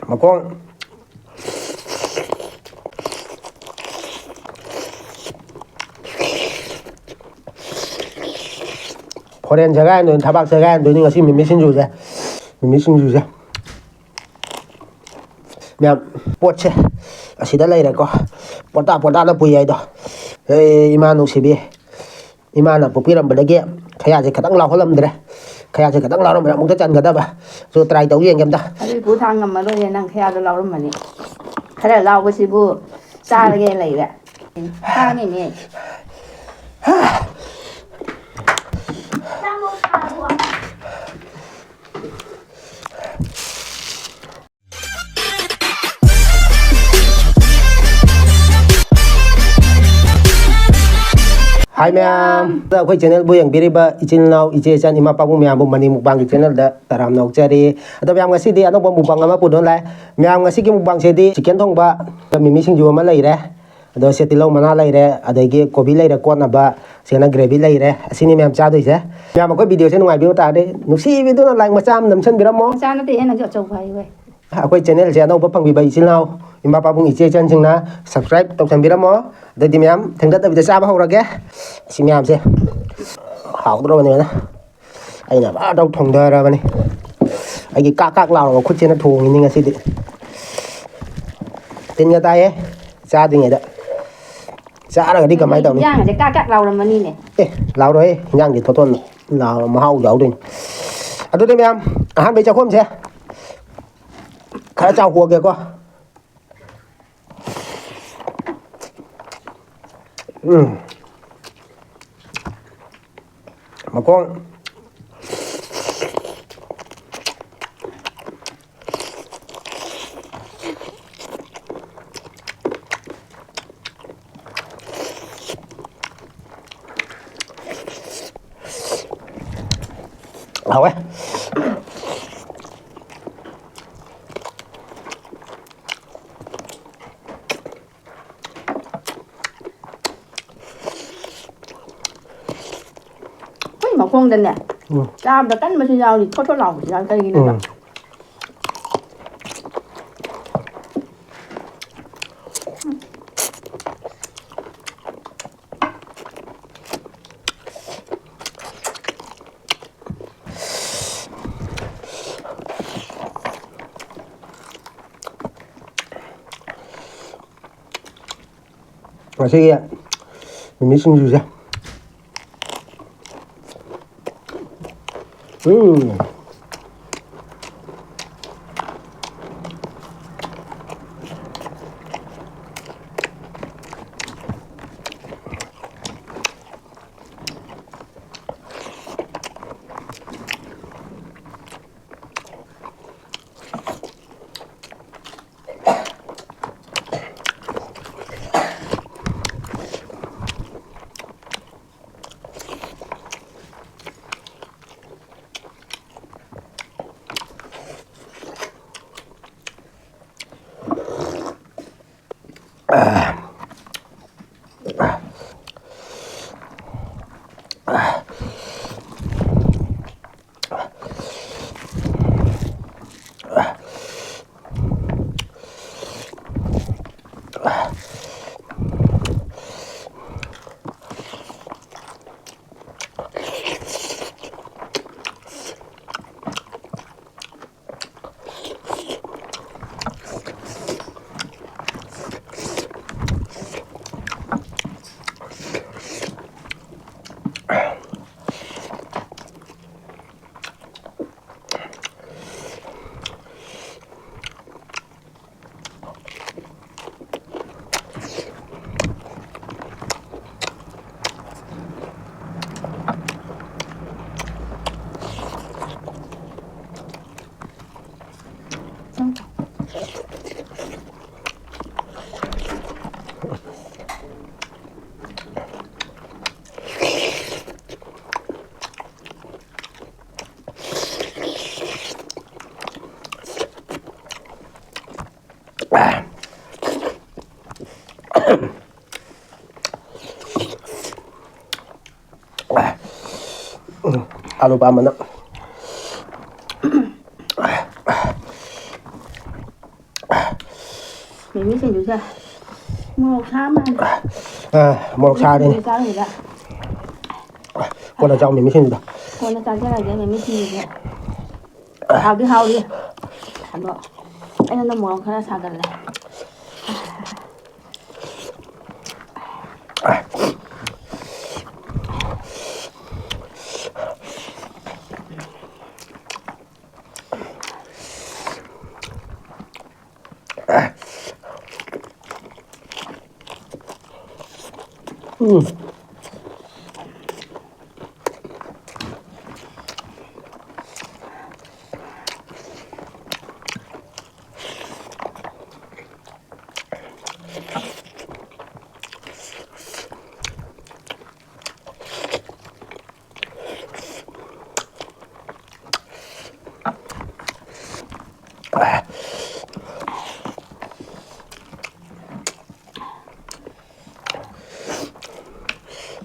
Makong Horen jaga ndo tabak jaga ndo ni ngasi mimi singju je mẹ bột chứ xí đó lấy này có bột ta nó bùi ấy đó ima nụ xí bì ima là bùi làm bữa kia khai à chỉ cả đắng lau hết lâm đấy khai à chỉ cả đắng lau mà muốn tới chân cả đó bà rồi trai tấu riêng em ta cái bún thang ngầm mà rồi năng khai à lau lắm mà nè khai là lau cái xí bù xa cái lấy vậy xa này nè Hai ma'am, aku channel bu yang biri ba channel ice chan ima pabu ma'am bu mani mukbang channel da taram nok chari. Atau ma'am ngasi di ano ba mukbang ama pudon lai. Ma'am ngasi ki mukbang chedi chicken thong ba mimi singju ama lai re. Ado se tilau mana lai re, adagi kobi lai re kon ba sena gravy lai re. Asini ma'am cha doi se. Ma'am ko video se nungai biu ta de. Nusi video na like macam nam chan biramo. cha nó thì nó cho chồng phải vậy. Aku channel se ano ba pang bi ba channel. Ima pabu ice chan sing na subscribe tong chan biramo. Jadi ma'am thang dat video sa ba ho ra ke. Si ma'am se. Hảo đó này nè, anh là bắt đầu thòng đời rồi này, anh cái các lao nó khuất trên nó thùng như nghe xí đi, tên người ta ấy, ra thì ngày đó, ra là đi cầm máy tàu này, nhang để các lao làm gì nè, lao rồi, nhang thì thôn lao mà hao dấu đi, tôi đây em, hắn bây giờ không xe, khá chào hùa kìa co, mà con hảo ấy mà con đây nè, cha đã cắn mà xin rau thì có lòng thì rau cây này nè. Masih ya, ini singju ya. Alo ba mana Mình mới xin chú chưa? Một tháng mà. một xa đi. Sao rồi đó? Con là trong mình mới xin được. Con nó sao thế này mình mới xin được. Hao đi. Thằng đó. Anh nó muốn khá là sao gần này.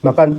Makan.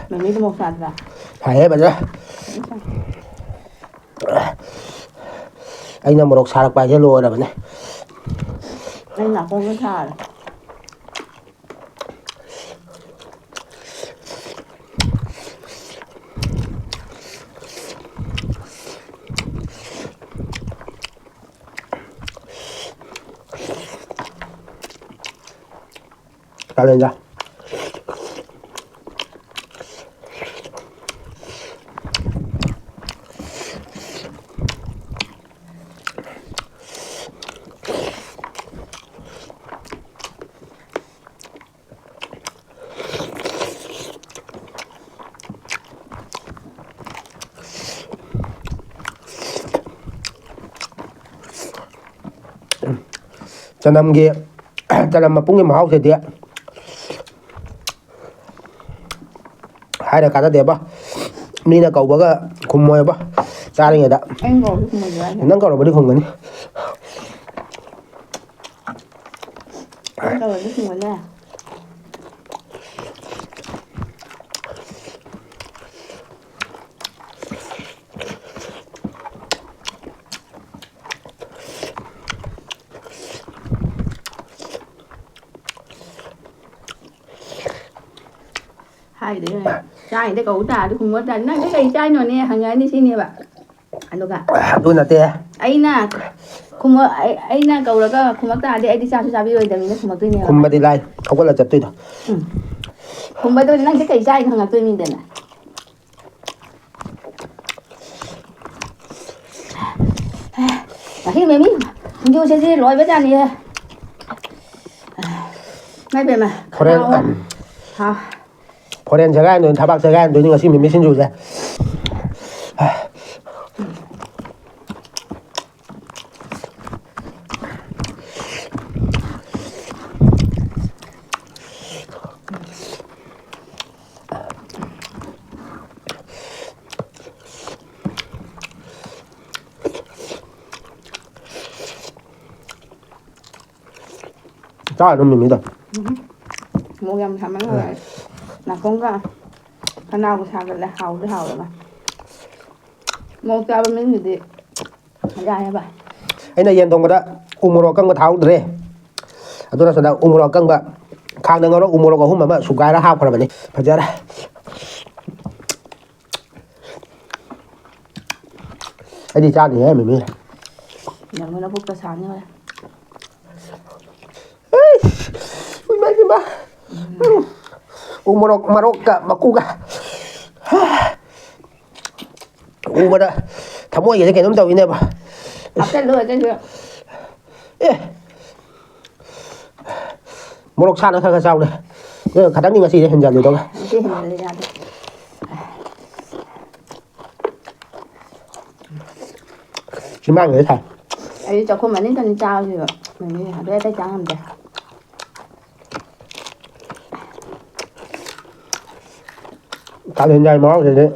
Mình mới có một sạt vào. Phải bà chứ. Anh là một độc xà đặc bài chứ lùa rồi bà này. Anh là con cái thà rồi. Cao lên ra. Cho năm kia cho năm mà bún cái máu thì tiệt hai đứa cả nó đẹp ba mình là cậu bác cùng mồi ba cha đây người ta Anh ngồi không mình rồi. nắng cậu là bữa đi cùng mình Anh ngồi không mình nè. Hai đứa này. Trai để cậu ta đi cùng với anh. Nó cái trai nó nè, hàng ngày đi xin nè bà. Anh đâu cả. tôi là tê Anh nè. Cùng với anh nè cậu là có cùng với ta đi anh đi sao bây giờ mình cùng với tôi nè. cùng mà đi lại không có là chặt tôi đâu Cùng với tôi nó cái trai hàng ngày tôi mình đến này. Khi mẹ mình vô xe lôi với anh nè. Mấy bé mà. Hả? 버렌 제가 눈 타박 제가 눈이 것이 미미신 주제 자 놈입니다 Mua gầm thầm ăn rồi là không có khả nào của sao là hầu rồi mà một cao bên miếng gì ra nha bà anh này yên tâm đó umuro căng cái tháo đấy tôi nói là umuro căng bạn khang đang ở đó umuro có hôm mà sụp gai ra hao phải là vậy phải ra đây anh đi cha thì em mình nhà nó bốc cái sáng như vậy 이마. 우모로가 막구가. 우모라 다모에 이렇게 놈 더위네 봐. 앞에 넣어야 돼. 예. 모록 차는 가가 싸우네. 그 가당님 맛이 현재 안 되더가. 이제 해야 돼. chỉ mang người thầy ấy cho con mà nên cần trao gì rồi mình để tay trắng làm gì tạo lên dây món rồi đấy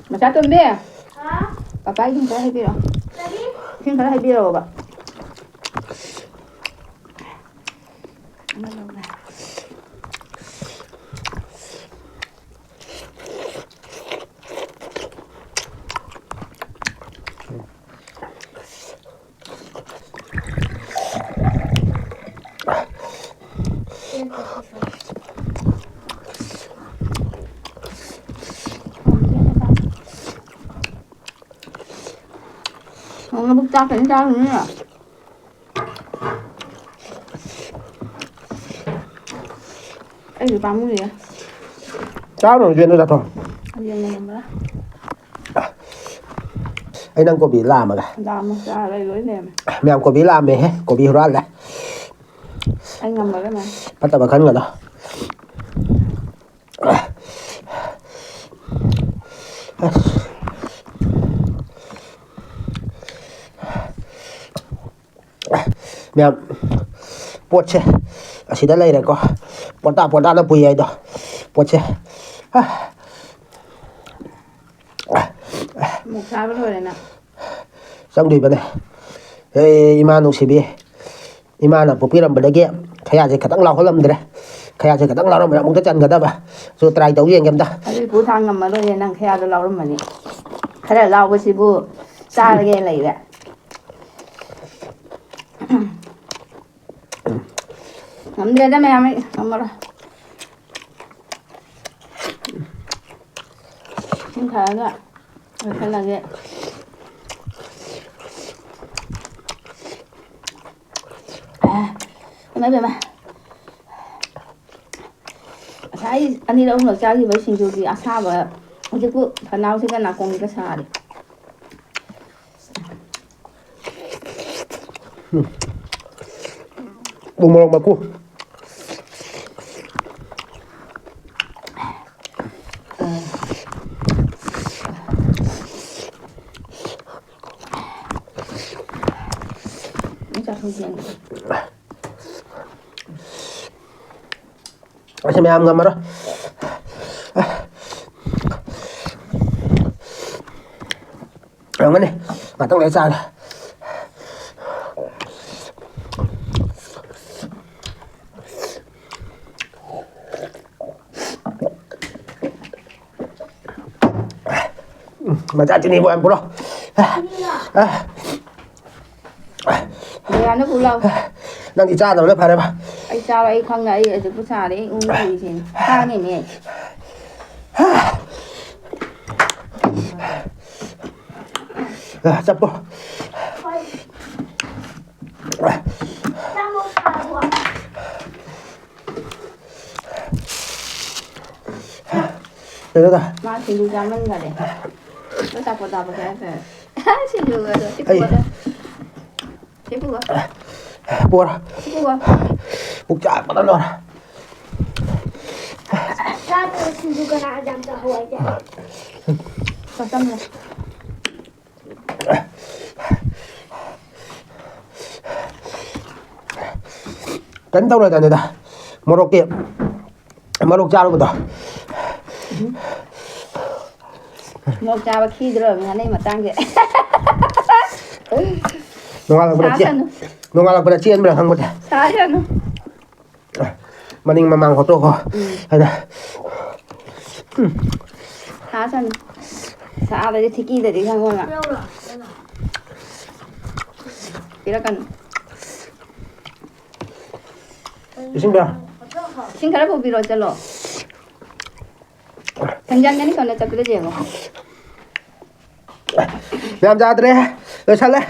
mà sao tôi biết Papa không có hay biết đâu không có hay biết đâu bà nó bút cha cảnh cha nữa à cái gì ba muốn gì á cháo rồi duyên nó ra thôi anh dân này mà anh đang có bị làm mà cả làm mà ra đây lưới nè mẹ có bị làm mẹ hết có bị ra lại anh ngầm rồi đó mà bắt đầu khấn rồi đó mẹ bột xe chỉ đã lấy này có bột ta nó bùi ấy đó bột xe một sao thôi này nè xong đi bên này ê iman nung sibi iman là bukit làm bên kia kaya chỉ cả tăng lâu lắm đấy kaya chỉ cả tăng lâu lắm mà muốn tới chân người ta mà rồi trai tấu riêng em ta cái bút thang ngầm mà đôi này năng khéo lâu lắm mà nè cái này lâu cái gì bút xa cái này vậy ngắm đây đó mẹ ấy ngắm vào đây không khá nữa phải là cái mấy bé mà thấy anh đi đâu không được sao gì với singju gì à sao vậy không chứ cứ phần nào thì cái nào cũng cái sao đi bùng mông mà cu xem em ngâm vào đó cái này mà tăng lấy sao này mà ra chuyện này của em đâu nó cũng lâu đang đi cha rồi nó phải đây mà anh sao ấy không ấy ở chỗ xa đấy uống gì thì hai này nè chấp vô đây đó mà thìดูra mình cả đấy nó tập vào tập vào cái phải xin được rồi tiếp tục đó tiếp tục bùa tiếp tục bục chả bắt đầu rồi Saat itu juga nak jam tahu aja. Pasang lah cắn tao rồi này ta một đồ kiệm một đồ cha luôn rồi một trà và khi rồi mình này mà tăng vậy nó ngon là bữa chiên nó ngon là bữa chiên bây giờ thằng một sao cho nó mà ninh mà mang khó trâu khó hay là 하산 사아들이 특이들이 한 거나 이러간 신비야. 신카를 보비로 쩔로 당장년이 건네 짜 그러지 뭐 Mẹ làm ra đây. Rồi sao đấy?